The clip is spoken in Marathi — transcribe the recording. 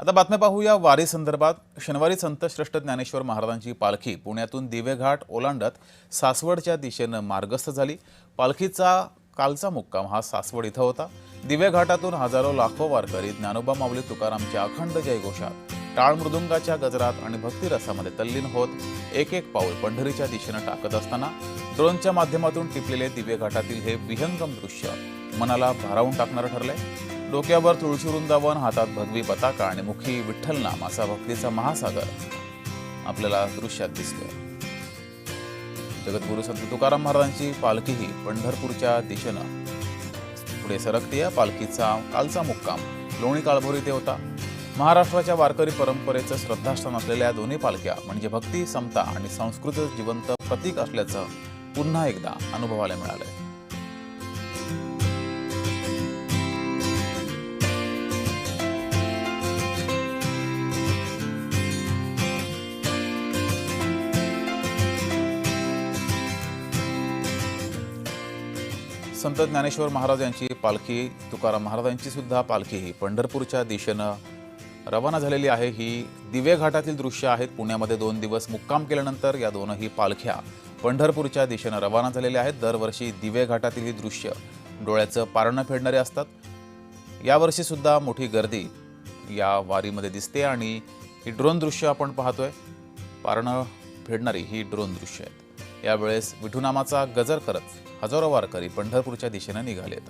आता बातम्या पाहूया वारी संदर्भात। शनिवारी संत श्रेष्ठ ज्ञानेश्वर महाराजांची पालखी पुण्यातून दिवेघाट ओलांडत सासवडच्या दिशेने मार्गस्थ झाली। पालखीचा कालचा मुक्काम हा सासवड इथं होता। दिवेघाटातून हजारो लाखो वारकरी ज्ञानोबा माऊली तुकारामच्या अखंड जयघोषात, टाळ मृदुंगाच्या गजरात आणि भक्तिरसामध्ये तल्लीन होत एक एक पाऊल पंढरीच्या दिशेने टाकत असताना ड्रोनच्या माध्यमातून टिपलेले दिवेघाटातील हे विहंगम दृश्य मनाला भारावून टाकणारं ठरलंय। डोक्यावर तुळशी वृंदावन, हातात भगवी पताका आणि मुखी विठ्ठल नाम असा भक्तीचा महासागर आपल्याला दृश्यात दिसतोय। जगद्गुरू संत तुकाराम महाराजांची पालखीही पंढरपूरच्या दिशेनं पुढे सरकतीये। पालखीचा कालचा मुक्काम लोणी काळभोर इथे होता। महाराष्ट्राच्या वारकरी परंपरेचं श्रद्धास्थान असलेल्या दोन्ही पालख्या म्हणजे भक्ती, समता आणि संस्कृतीचं जिवंत प्रतीक असल्याचं पुन्हा एकदा अनुभवायला मिळालंय। संत ज्ञानेश्वर महाराज यांची पालखी, तुकाराम महाराजांची सुद्धा पालखी ही पंढरपूरच्या दिशेनं रवाना झालेली आहे। ही दिवेघाटातील दृश्य आहेत। पुण्यामध्ये 2 दिवस मुक्काम केल्यानंतर या दोनही पालख्या पंढरपूरच्या दिशेनं रवाना झालेल्या आहेत। दरवर्षी दिवेघाटातील ही दृश्य डोळ्याचं पारणं फेडणारे असतात। यावर्षी सुद्धा मोठी गर्दी या वारीमध्ये दिसते आणि ही ड्रोन दृश्य आपण पाहतोय। पारणं फेडणारी ही ड्रोन दृश्य आहेत। यावेळेस विठुनामाचा गजर करत हजारो वारकरी पंढरपूरच्या दिशेने निघालेत।